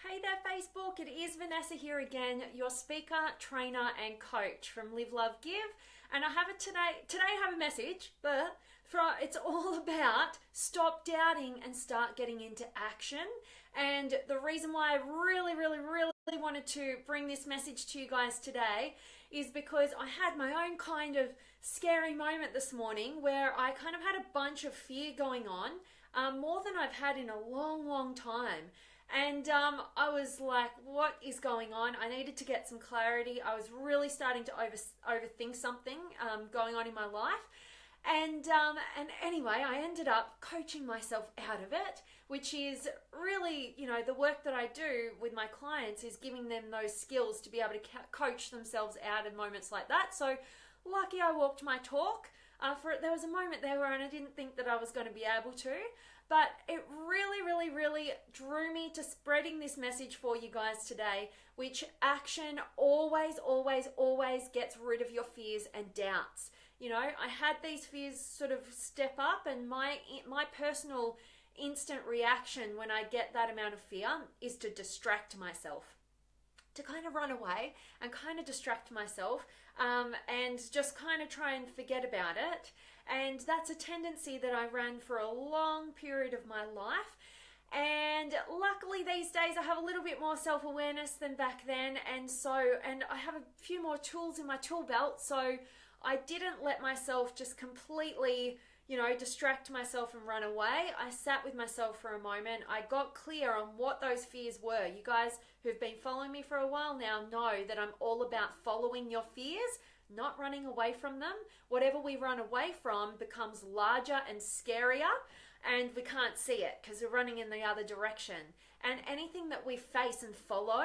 Hey there Facebook, it is Vanessa here again, your speaker, trainer and coach from Live, Love, Give. And I have today I have a message, but it's all about stop doubting and start getting into action. And the reason why I really wanted to bring this message to you guys today is because I had my own kind of scary moment this morning where I kind of had a bunch of fear going on, more than I've had in a long time. And I was like, what is going on? I needed to get some clarity. I was really starting to overthink something going on in my life. And anyway, I ended up coaching myself out of it, which is really, the work that I do with my clients is giving them those skills to be able to coach themselves out in moments like that. So lucky I walked my talk. There was a moment there where I didn't think that I was going to be able to. But it really drew me to spreading this message for you guys today, which action always gets rid of your fears and doubts. I had these fears sort of step up, and my personal instant reaction when I get that amount of fear is to distract myself, to kind of run away and kind of distract myself and just kind of try and forget about it. And that's a tendency that I ran for a long period of my life. And luckily these days I have a little bit more self-awareness than back then. And I have a few more tools in my tool belt. So I didn't let myself just completely, distract myself and run away. I sat with myself for a moment. I got clear on what those fears were. You guys who've been following me for a while now know that I'm all about following your fears, not running away from them. Whatever we run away from becomes larger and scarier, and we can't see it because we're running in the other direction. And anything that we face and follow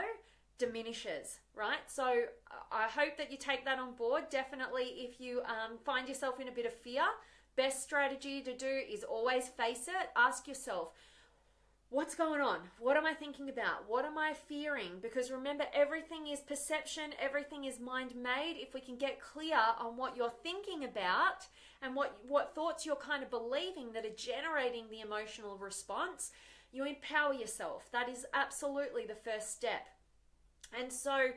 diminishes, right? So I hope that you take that on board. Definitely, if you find yourself in a bit of fear, best strategy to do is always face it. Ask yourself, what's going on? What am I thinking about? What am I fearing? Because remember, everything is perception, everything is mind-made. If we can get clear on what you're thinking about and what thoughts you're kind of believing that are generating the emotional response, you empower yourself. That is absolutely the first step. And so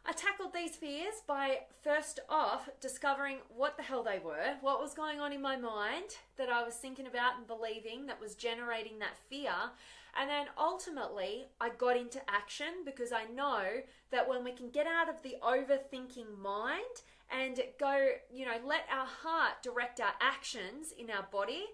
I tackled these fears by first off discovering what the hell they were, what was going on in my mind that I was thinking about and believing that was generating that fear. And then ultimately I got into action, because I know that when we can get out of the overthinking mind and go, let our heart direct our actions in our body,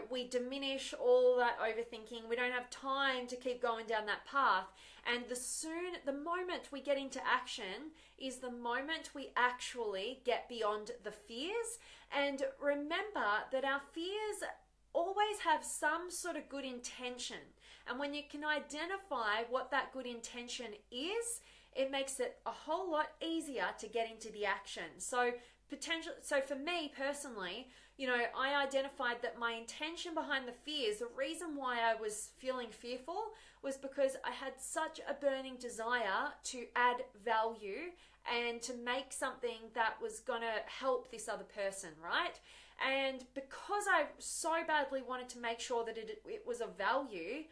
we diminish all that overthinking. We don't have time to keep going down that path. And the moment we get into action is the moment we actually get beyond the fears. And remember that our fears always have some sort of good intention. And when you can identify what that good intention is, it makes it a whole lot easier to get into the action. So for me personally, I identified that my intention behind the fears, the reason why I was feeling fearful was because I had such a burning desire to add value and to make something that was going to help this other person, right? And because I so badly wanted to make sure that it was of value,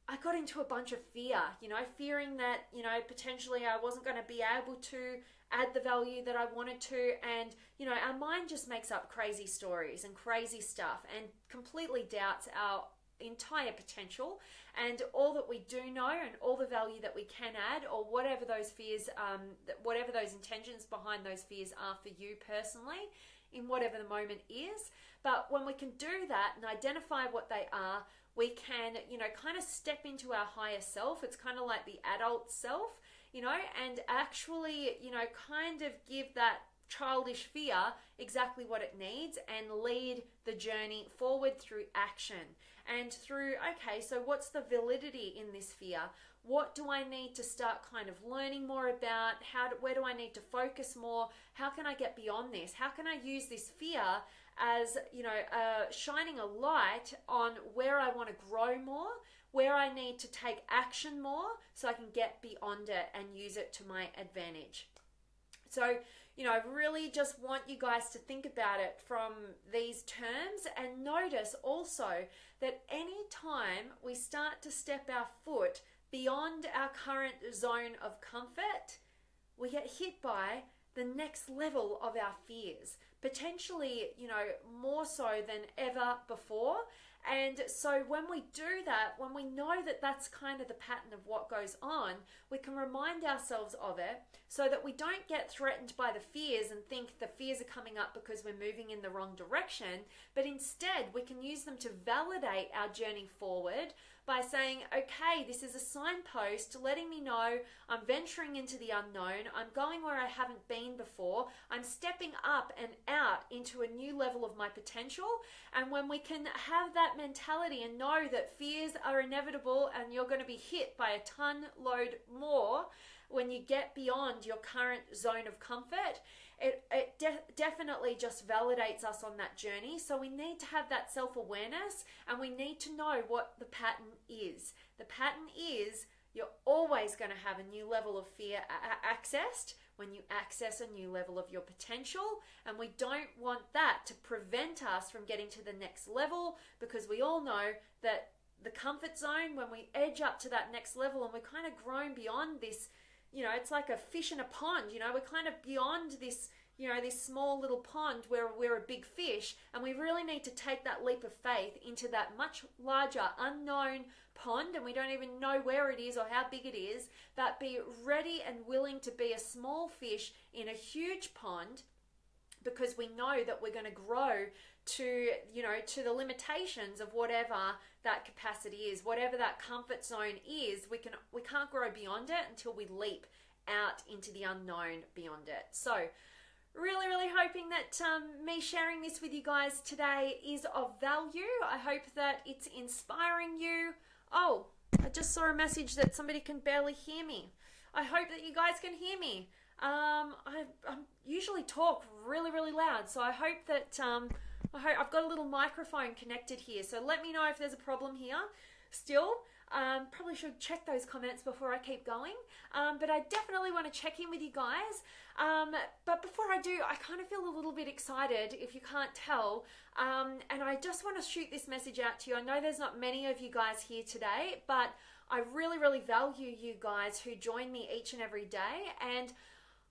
I got into a bunch of fear, fearing that, potentially I wasn't going to be able to add the value that I wanted to. And, our mind just makes up crazy stories and crazy stuff and completely doubts our entire potential and all that we do know and all the value that we can add, or whatever those fears, whatever those intentions behind those fears are for you personally in whatever the moment is. But when we can do that and identify what they are, we can, kind of step into our higher self. It's kind of like the adult self, and actually, kind of give that childish fear exactly what it needs and lead the journey forward through action and through, okay, so what's the validity in this fear? What do I need to start kind of learning more about? Where do I need to focus more? How can I get beyond this? How can I use this fear as, shining a light on where I want to grow more, where I need to take action more so I can get beyond it and use it to my advantage. So, I really just want you guys to think about it from these terms, and notice also that any time we start to step our foot beyond our current zone of comfort, we get hit by the next level of our fears, potentially, more so than ever before. And so when we do that, when we know that that's kind of the pattern of what goes on, we can remind ourselves of it so that we don't get threatened by the fears and think the fears are coming up because we're moving in the wrong direction, but instead we can use them to validate our journey forward by saying, okay, this is a signpost letting me know I'm venturing into the unknown, I'm going where I haven't been before, I'm stepping up and out into a new level of my potential. And when we can have that mentality and know that fears are inevitable and you're going to be hit by a ton load more when you get beyond your current zone of comfort, it definitely just validates us on that journey. So we need to have that self-awareness, and we need to know what the pattern is. The pattern is you're always going to have a new level of fear accessed when you access a new level of your potential, and we don't want that to prevent us from getting to the next level, because we all know that the comfort zone, when we edge up to that next level and we're kind of grown beyond this, it's like a fish in a pond, we're kind of beyond this, this small little pond where we're a big fish, and we really need to take that leap of faith into that much larger unknown pond, and we don't even know where it is or how big it is, but be ready and willing to be a small fish in a huge pond, because we know that we're going to grow to the limitations of whatever that capacity is, whatever that comfort zone is. We can't grow beyond it until we leap out into the unknown beyond it. So really, really hoping that me sharing this with you guys today is of value. I hope that it's inspiring you. Oh, I just saw a message that somebody can barely hear me. I hope that you guys can hear me. I usually talk really, really loud, so I hope that I've got a little microphone connected here. So let me know if there's a problem here. Still, probably should check those comments before I keep going. But I definitely want to check in with you guys. But before I do, I kind of feel a little bit excited, if you can't tell. And I just want to shoot this message out to you. I know there's not many of you guys here today, but I really, really value you guys who join me each and every day. And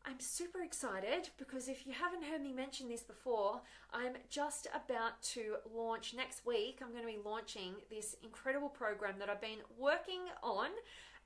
I'm super excited because if you haven't heard me mention this before, I'm just about to launch next week. I'm going to be launching this incredible program that I've been working on.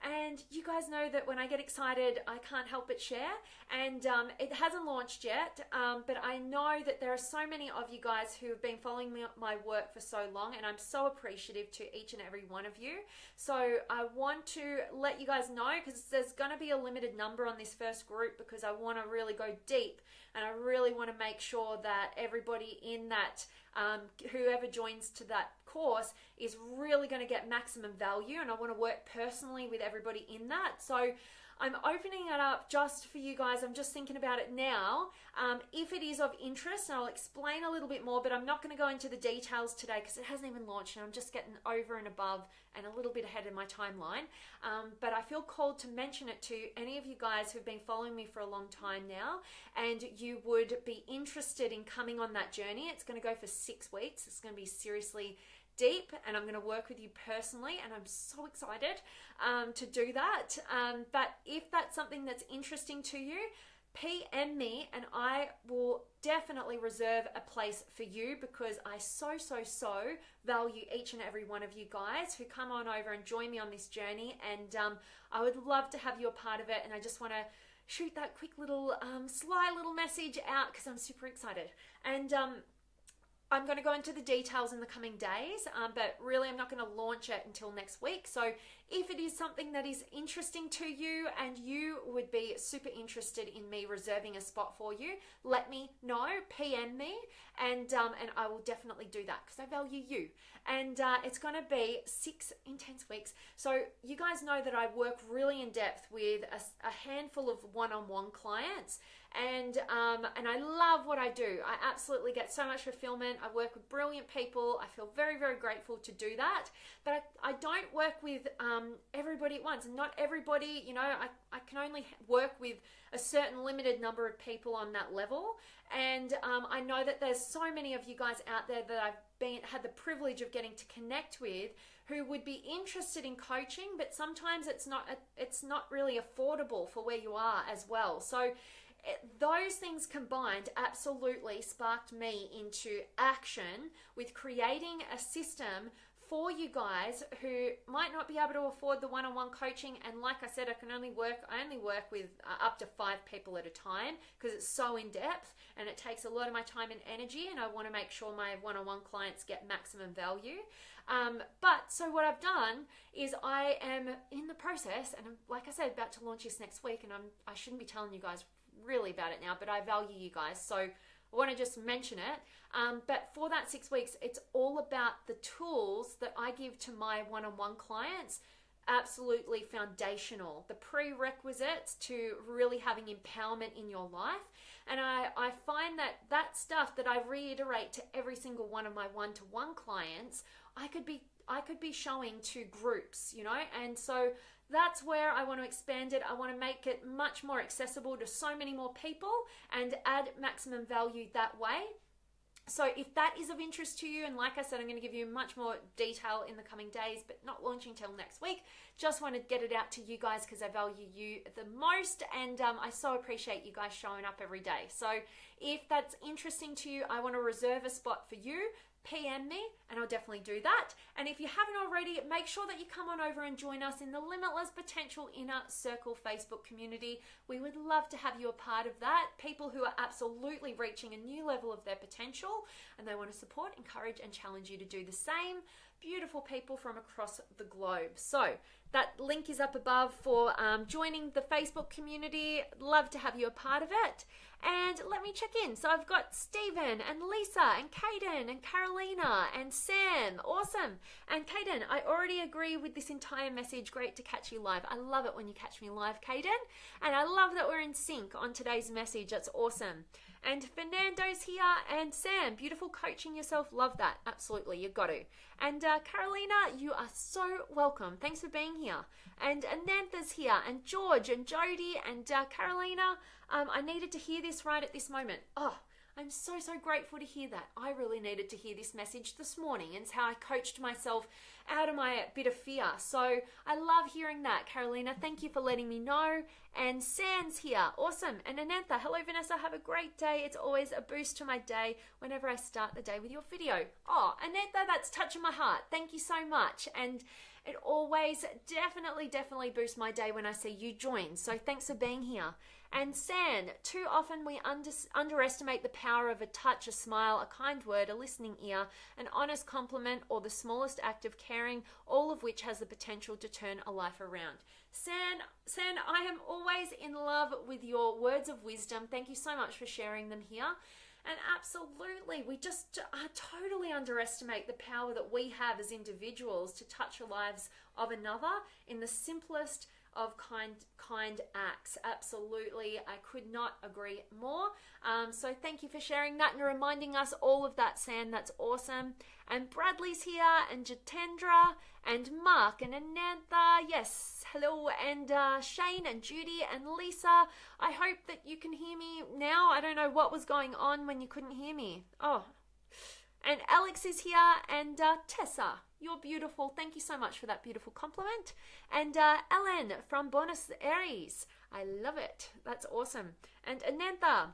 And you guys know that when I get excited, I can't help but share. And it hasn't launched yet, but I know that there are so many of you guys who have been following my work for so long, and I'm so appreciative to each and every one of you. So I want to let you guys know, because there's going to be a limited number on this first group, because I want to really go deep, and I really want to make sure that everybody in that, whoever joins to that course, is really going to get maximum value, and I want to work personally with everybody in that. So I'm opening it up just for you guys. I'm just thinking about it now. If it is of interest, and I'll explain a little bit more, but I'm not going to go into the details today because it hasn't even launched, and I'm just getting over and above and a little bit ahead of my timeline. But I feel called to mention it to any of you guys who've been following me for a long time now, and you would be interested in coming on that journey. It's going to go for 6 weeks. It's going to be seriously deep, and I'm going to work with you personally, and I'm so excited to do that. But if that's something that's interesting to you, PM me and I will definitely reserve a place for you, because I so value each and every one of you guys who come on over and join me on this journey, and I would love to have you a part of it. And I just want to shoot that quick little sly little message out because I'm super excited. And I'm going to go into the details in the coming days, but really I'm not going to launch it until next week. So if it is something that is interesting to you and you would be super interested in me reserving a spot for you, let me know, PM me, and I will definitely do that because I value you. And it's going to be 6 intense weeks. So you guys know that I work really in depth with a handful of one-on-one clients, and I love what I do. I absolutely get so much fulfillment. I work with brilliant people. I feel very, very grateful to do that. But I don't work with everybody at once. And not everybody, you know, I can only work with a certain limited number of people on that level. And I know that there's so many of you guys out there that I've had the privilege of getting to connect with who would be interested in coaching, but sometimes it's not really affordable for where you are as well. So those things combined absolutely sparked me into action with creating a system for you guys who might not be able to afford the one-on-one coaching. And like I said, I only work with up to 5 people at a time because it's so in depth and it takes a lot of my time and energy, and I want to make sure my one-on-one clients get maximum value. So what I've done is I am in the process, and I'm, like I said, about to launch this next week, and I shouldn't be telling you guys really about it now, but I value you guys, so I want to just mention it. But for that 6 weeks, it's all about the tools that I give to my one-on-one clients. Absolutely foundational, the prerequisites to really having empowerment in your life. And I find that stuff that I reiterate to every single one of my one-to-one clients, I could be showing to groups, you know. And so that's where I want to expand it. I want to make it much more accessible to so many more people and add maximum value that way. So if that is of interest to you, and like I said, I'm going to give you much more detail in the coming days, but not launching till next week. Just want to get it out to you guys because I value you the most, and I so appreciate you guys showing up every day. So if that's interesting to you, I want to reserve a spot for you. PM me and I'll definitely do that. And if you haven't already, make sure that you come on over and join us in the Limitless Potential Inner Circle Facebook community. We would love to have you a part of that. People who are absolutely reaching a new level of their potential, and they want to support, encourage, and challenge you to do the same. Beautiful people from across the globe. So that link is up above for joining the Facebook community. Love to have you a part of it. And let me check in. So I've got Stephen and Lisa and Kaden and Carolina and Sam. Awesome. And Kaden, I already agree with this entire message. Great to catch you live. I love it when you catch me live, Kaden. And I love that we're in sync on today's message. That's awesome. And Fernando's here, and Sam, beautiful coaching yourself. Love that. Absolutely, you've got to. And Carolina, you are so welcome. Thanks for being here. And Anantha's here, and George and Jody and Carolina. I needed to hear this right at this moment. Oh, I'm so, so grateful to hear that. I really needed to hear this message this morning. It's how I coached myself out of my bit of fear. So I love hearing that, Carolina. Thank you for letting me know. And San's here. Awesome. And Anantha, hello, Vanessa. Have a great day. It's always a boost to my day whenever I start the day with your video. Oh, Anantha, that's touching my heart. Thank you so much. And it always definitely boosts my day when I see you join. So thanks for being here. And San, too often we underestimate the power of a touch, a smile, a kind word, a listening ear, an honest compliment, or the smallest act of caring, all of which has the potential to turn a life around. San, I am always in love with your words of wisdom. Thank you so much for sharing them here. And absolutely, we just totally underestimate the power that we have as individuals to touch the lives of another in the simplest of kind acts. Absolutely, I could not agree more. So thank you for sharing that and reminding us all of that, Sam. That's awesome. And Bradley's here, and Jitendra, and Mark, and Anantha. Yes, hello, and Shane, and Judy, and Lisa. I hope that you can hear me now. I don't know what was going on when you couldn't hear me. Oh, and Alex is here, and Tessa, you're beautiful. Thank you so much for that beautiful compliment. And Ellen from Buenos Aires, I love it. That's awesome. And Anantha,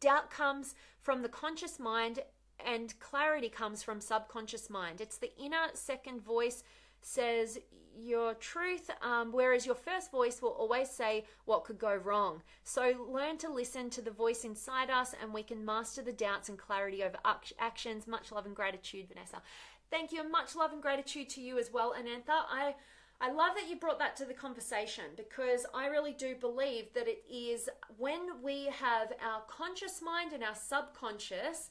doubt comes from the conscious mind and clarity comes from subconscious mind. It's the inner second voice says your truth, whereas your first voice will always say what could go wrong. So learn to listen to the voice inside us, and we can master the doubts and clarity over actions. Much love and gratitude, Vanessa. Thank you, and much love and gratitude to you as well, Anantha. I love that you brought that to the conversation, because I really do believe that it is when we have our conscious mind and our subconscious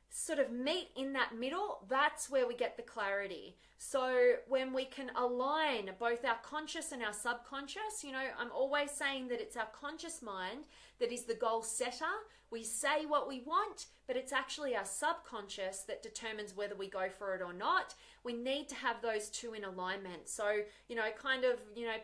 sort of meet in that middle, that's where we get the clarity. So when we can align both our conscious and our subconscious, I'm always saying that it's our conscious mind that is the goal setter. We say what we want, but it's actually our subconscious that determines whether we go for it or not. We need to have those two in alignment. So,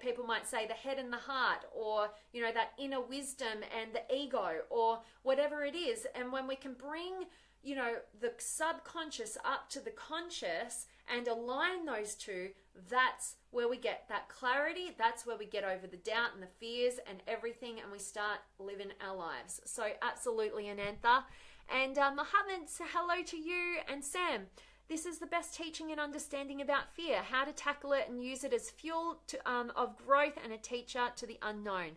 people might say the head and the heart, or, that inner wisdom and the ego, or whatever it is. And when we can bring the subconscious up to the conscious and align those two, that's where we get that clarity. That's where we get over the doubt and the fears and everything, and we start living our lives. So absolutely, Anantha. And Mohammed, say hello to you. And Sam, this is the best teaching and understanding about fear, how to tackle it and use it as fuel of growth and a teacher to the unknown.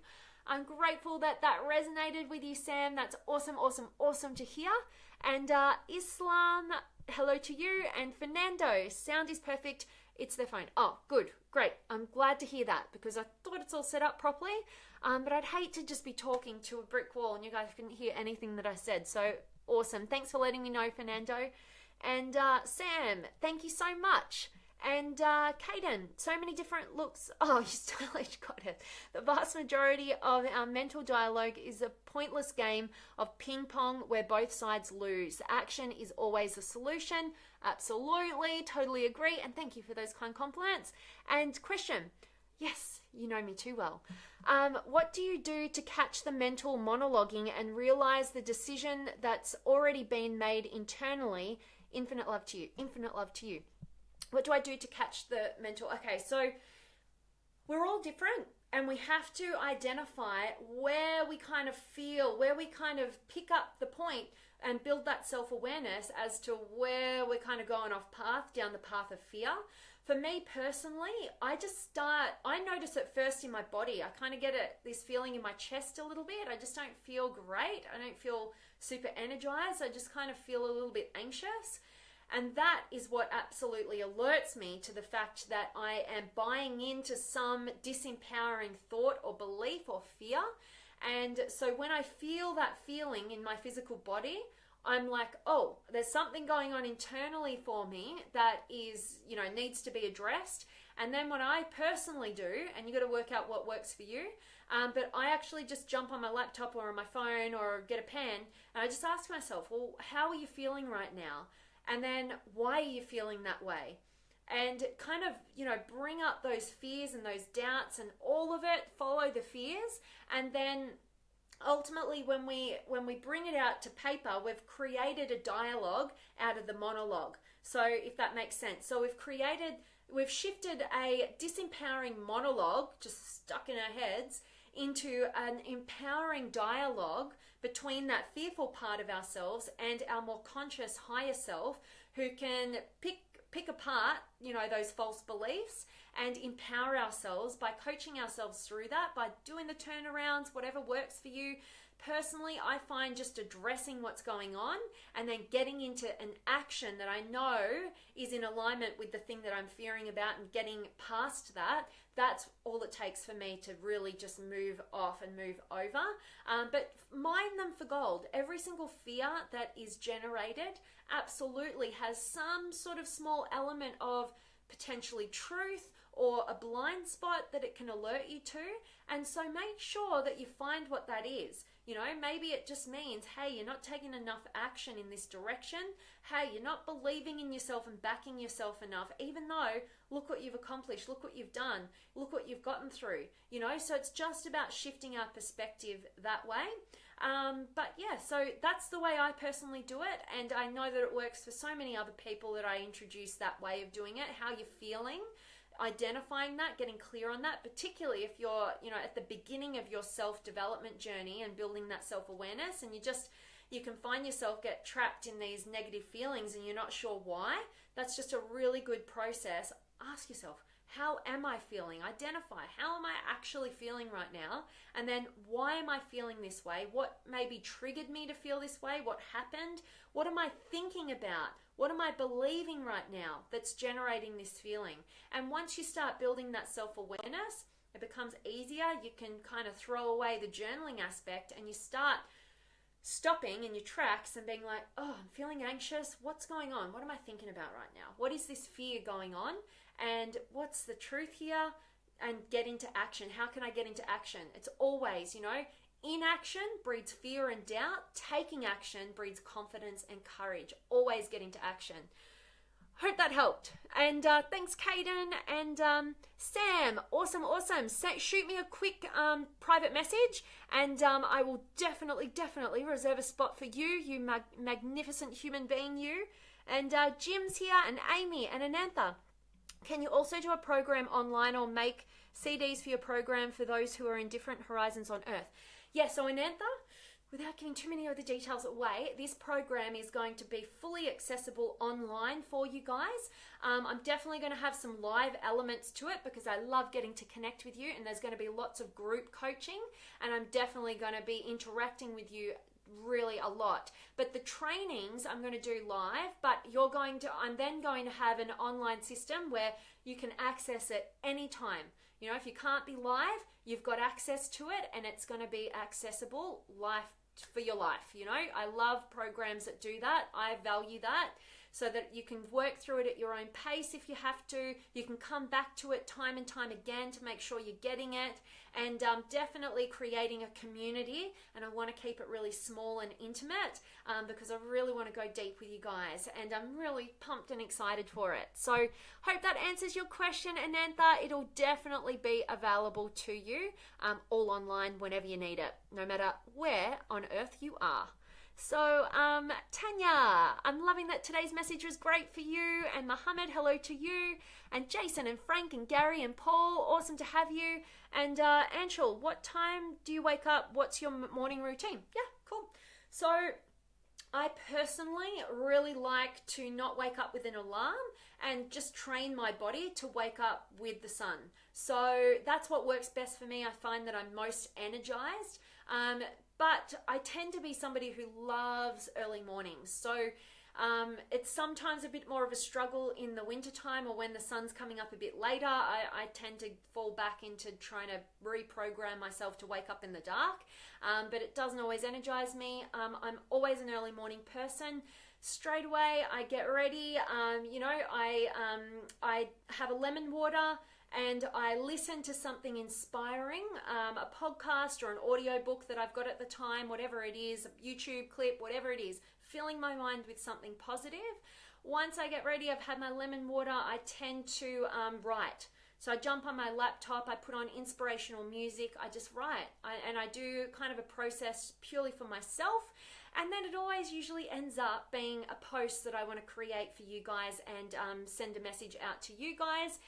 I'm grateful that resonated with you, Sam. That's awesome, awesome, awesome to hear. And Islam, hello to you. And Fernando, sound is perfect. It's their phone. Oh, good. Great. I'm glad to hear that, because I thought it's all set up properly. But I'd hate to just be talking to a brick wall and you guys couldn't hear anything that I said. So awesome. Thanks for letting me know, Fernando. And Sam, thank you so much. And Kaden, so many different looks. Oh, you totally got it. The vast majority of our mental dialogue is a pointless game of ping pong where both sides lose. Action is always the solution. Absolutely, totally agree. And thank you for those kind compliments. And question, yes, you know me too well. What do you do to catch the mental monologuing and realize the decision that's already been made internally? Infinite love to you. Infinite love to you. What do I do to catch the mental? Okay, so we're all different, and we have to identify where we kind of feel, where we kind of pick up the point and build that self-awareness as to where we're kind of going off path, down the path of fear. For me personally, I notice it first in my body. I kind of get this feeling in my chest a little bit. I just don't feel great. I don't feel super energized. I just kind of feel a little bit anxious. And that is what absolutely alerts me to the fact that I am buying into some disempowering thought or belief or fear. And so when I feel that feeling in my physical body, I'm like, oh, there's something going on internally for me that is, needs to be addressed. And then what I personally do, and you got to work out what works for you, but I actually just jump on my laptop or on my phone or get a pen, and I just ask myself, well, how are you feeling right now? And then why are you feeling that way? And kind of, bring up those fears and those doubts and all of it, follow the fears. And then ultimately when we bring it out to paper, we've created a dialogue out of the monologue. So if that makes sense. So we've shifted a disempowering monologue just stuck in our heads into an empowering dialogue between that fearful part of ourselves and our more conscious higher self, who can pick apart, those false beliefs and empower ourselves by coaching ourselves through that, by doing the turnarounds, whatever works for you. Personally, I find just addressing what's going on and then getting into an action that I know is in alignment with the thing that I'm fearing about and getting past that, that's all it takes for me to really just move off and move over. But mine them for gold. Every single fear that is generated absolutely has some sort of small element of potentially truth or a blind spot that it can alert you to. And so make sure that you find what that is. Maybe it just means, hey, you're not taking enough action in this direction. Hey, you're not believing in yourself and backing yourself enough, even though look what you've accomplished, look what you've done, look what you've gotten through, so it's just about shifting our perspective that way. But yeah, so that's the way I personally do it. And I know that it works for so many other people that I introduce that way of doing it. How you're feeling, identifying that, getting clear on that, particularly if you're, at the beginning of your self-development journey and building that self-awareness, and you can find yourself get trapped in these negative feelings and you're not sure why. That's just a really good process. Ask yourself, how am I feeling? Identify, how am I actually feeling right now? And then why am I feeling this way? What maybe triggered me to feel this way? What happened? What am I thinking about? What am I believing right now that's generating this feeling? And once you start building that self-awareness, it becomes easier. You can kind of throw away the journaling aspect and you start stopping in your tracks and being like, oh, I'm feeling anxious. What's going on? What am I thinking about right now? What is this fear going on? And what's the truth here? And get into action. How can I get into action? It's always, inaction breeds fear and doubt. Taking action breeds confidence and courage. Always get into action. Hope that helped. And thanks, Caden and Sam. Awesome. Shoot me a quick private message, and I will definitely reserve a spot for you, you magnificent human being, you. And Jim's here, and Amy, and Anantha. Can you also do a program online or make CDs for your program for those who are in different horizons on Earth? Yeah, so Anantha, without giving too many of the details away, this program is going to be fully accessible online for you guys. I'm definitely going to have some live elements to it because I love getting to connect with you, and there's going to be lots of group coaching, and I'm definitely going to be interacting with you really a lot. But the trainings I'm going to do live, but I'm then going to have an online system where you can access it anytime. If you can't be live, you've got access to it, and it's going to be accessible for your life. I love programs that do that. I value that, so that you can work through it at your own pace if you have to. You can come back to it time and time again to make sure you're getting it, and definitely creating a community. And I want to keep it really small and intimate because I really want to go deep with you guys, and I'm really pumped and excited for it. So hope that answers your question, Anantha. It'll definitely be available to you all online whenever you need it, no matter where on earth you are. So, Tanya, I'm loving that today's message was great for you. And Mohammed, hello to you. And Jason and Frank and Gary and Paul, awesome to have you. And Anshul, what time do you wake up? What's your morning routine? Yeah, cool. So, I personally really like to not wake up with an alarm and just train my body to wake up with the sun. So that's what works best for me. I find that I'm most energized. But I tend to be somebody who loves early mornings. So it's sometimes a bit more of a struggle in the wintertime or when the sun's coming up a bit later. I tend to fall back into trying to reprogram myself to wake up in the dark. But it doesn't always energize me. I'm always an early morning person. Straight away, I get ready. I have a lemon water, and I listen to something inspiring, a podcast or an audio book that I've got at the time, whatever it is, a YouTube clip, whatever it is, filling my mind with something positive. Once I get ready, I've had my lemon water, I tend to write. So I jump on my laptop, I put on inspirational music, I just write. And I do kind of a process purely for myself. And then it always usually ends up being a post that I want to create for you guys and send a message out to you guys.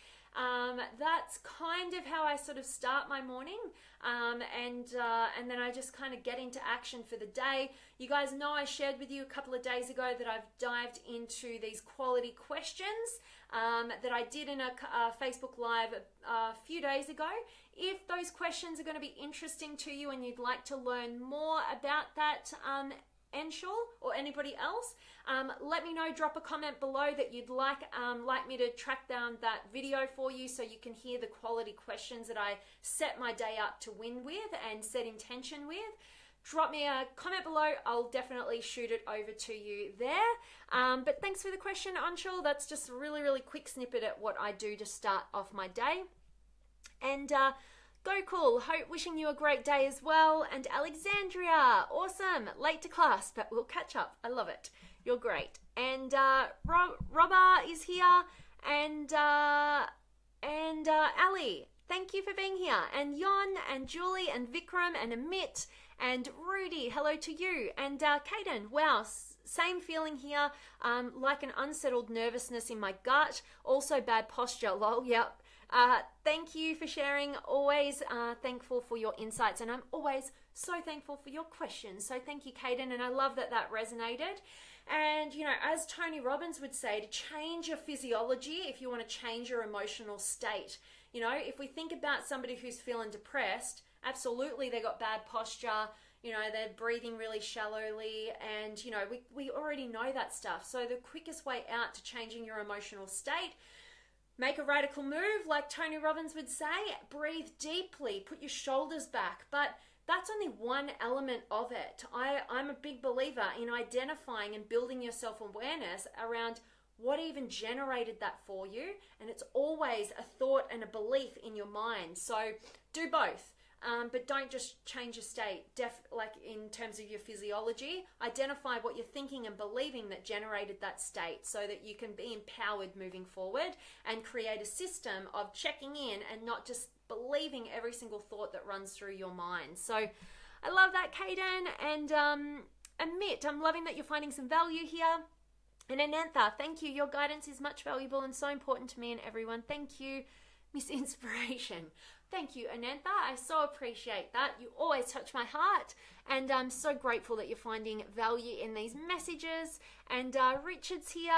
That's kind of how I sort of start my morning, and then I just kind of get into action for the day. You guys know I shared with you a couple of days ago that I've dived into these quality questions that I did in a Facebook Live a few days ago. If those questions are going to be interesting to you and you'd like to learn more about that, Anshul or anybody else, let me know. Drop a comment below that you'd like me to track down that video for you so you can hear the quality questions that I set my day up to win with and set intention with. Drop me a comment below. I'll definitely shoot it over to you there. But thanks for the question, Anshul. That's just a really, really quick snippet at what I do to start off my day. And go cool. Wishing you a great day as well. And Alexandria, awesome. Late to class, but we'll catch up. I love it. You're great. And Robba is here. And Ali, thank you for being here. And Yon and Julie and Vikram and Amit and Rudy, hello to you. And Kaden, wow, same feeling here. Like an unsettled nervousness in my gut. Also bad posture, lol, yep. Thank you for sharing. Always thankful for your insights, and I'm always so thankful for your questions. So thank you, Kaden, and I love that resonated. And, as Tony Robbins would say, to change your physiology if you want to change your emotional state. If we think about somebody who's feeling depressed, absolutely they got bad posture, they're breathing really shallowly, and, we already know that stuff. So the quickest way out to changing your emotional state, make a radical move, like Tony Robbins would say. Breathe deeply, put your shoulders back, but that's only one element of it. I'm a big believer in identifying and building your self-awareness around what even generated that for you. And it's always a thought and a belief in your mind. So do both. But don't just change your state, like in terms of your physiology. Identify what you're thinking and believing that generated that state so that you can be empowered moving forward and create a system of checking in and not just believing every single thought that runs through your mind. So I love that, Kaden. And Amit, I'm loving that you're finding some value here. And Anantha, thank you. Your guidance is much valuable and so important to me and everyone. Thank you, Miss Inspiration. Thank you, Anantha. I so appreciate that. You always touch my heart. And I'm so grateful that you're finding value in these messages. And Richard's here.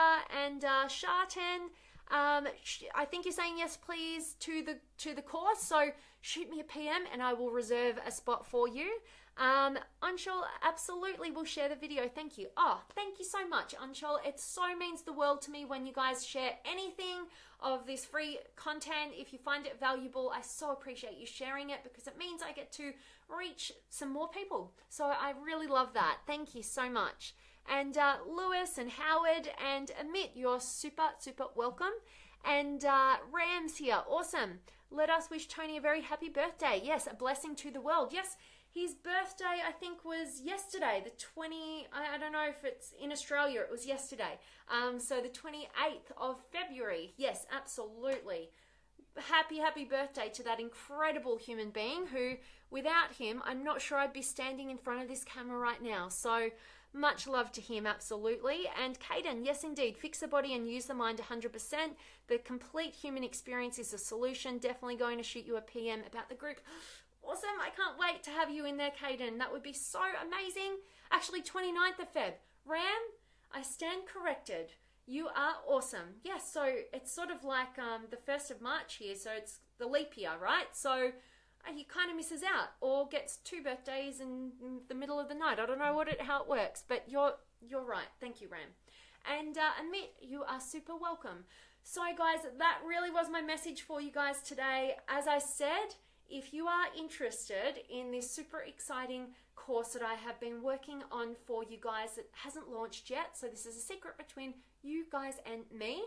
And Shartan, I think you're saying yes, please, to the course. So shoot me a PM and I will reserve a spot for you. Anshul absolutely will share the video. Thank you. Oh, thank you so much, Anshul. It so means the world to me when you guys share anything of this free content. If you find it valuable, I so appreciate you sharing it because it means I get to reach some more people. So I really love that. Thank you so much. And Lewis and Howard and Amit, you're super, super welcome. And Ram's here. Awesome. Let us wish Tony a very happy birthday. Yes, a blessing to the world. Yes, his birthday, I think, was yesterday, the 20, I don't know if it's in Australia, it was yesterday. So the 28th of February. Yes, absolutely. Happy birthday to that incredible human being who, without him, I'm not sure I'd be standing in front of this camera right now. So much love to him, absolutely. And Kaden, yes, indeed, fix the body and use the mind 100%. The complete human experience is a solution. Definitely going to shoot you a PM about the group. Awesome. I can't wait to have you in there, Kaden. That would be so amazing. Actually, 29th of Feb. Ram, I stand corrected. You are awesome. Yes, so it's sort of like the 1st of March here, so it's the leap year, right? So he kind of misses out or gets 2 birthdays in the middle of the night. I don't know how it works, but you're right. Thank you, Ram. And Amit, you are super welcome. So guys, that really was my message for you guys today. As I said, if you are interested in this super exciting course that I have been working on for you guys that hasn't launched yet, so this is a secret between you guys and me,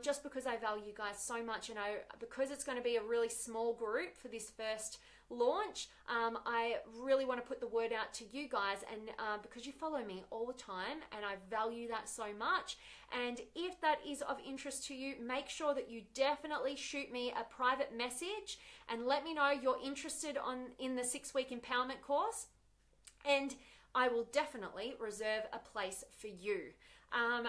just because I value you guys so much, and because it's going to be a really small group for this first launch, I really want to put the word out to you guys, and because you follow me all the time and I value that so much. And if that is of interest to you, make sure that you definitely shoot me a private message and let me know you're interested in the 6-week empowerment course, and I will definitely reserve a place for you.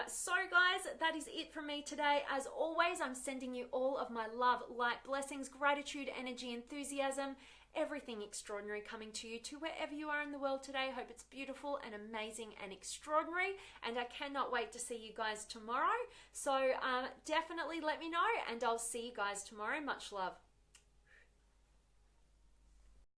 So guys, that is it from me today. As always, I'm sending you all of my love, light, blessings, gratitude, energy, enthusiasm, everything extraordinary coming to you to wherever you are in the world today. Hope it's beautiful and amazing and extraordinary, and I cannot wait to see you guys tomorrow. So definitely let me know, and I'll see you guys tomorrow. Much love.